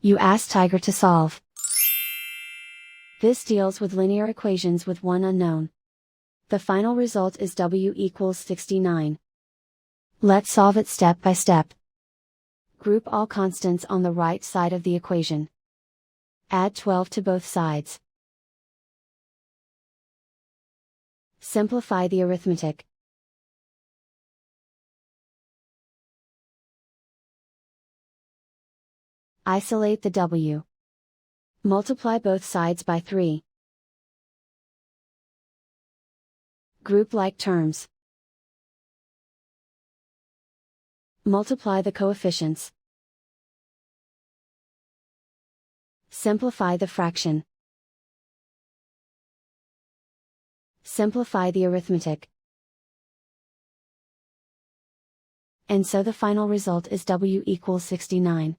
You ask Tiger to solve. This deals with linear equations with one unknown. The final result is W equals 69. Let's solve it step by step. Group all constants on the right side of the equation. Add 12 to both sides. Simplify the arithmetic. Isolate the W. Multiply both sides by 3. Group like terms. Multiply the coefficients. Simplify the fraction. Simplify the arithmetic. And so the final result is W equals 69.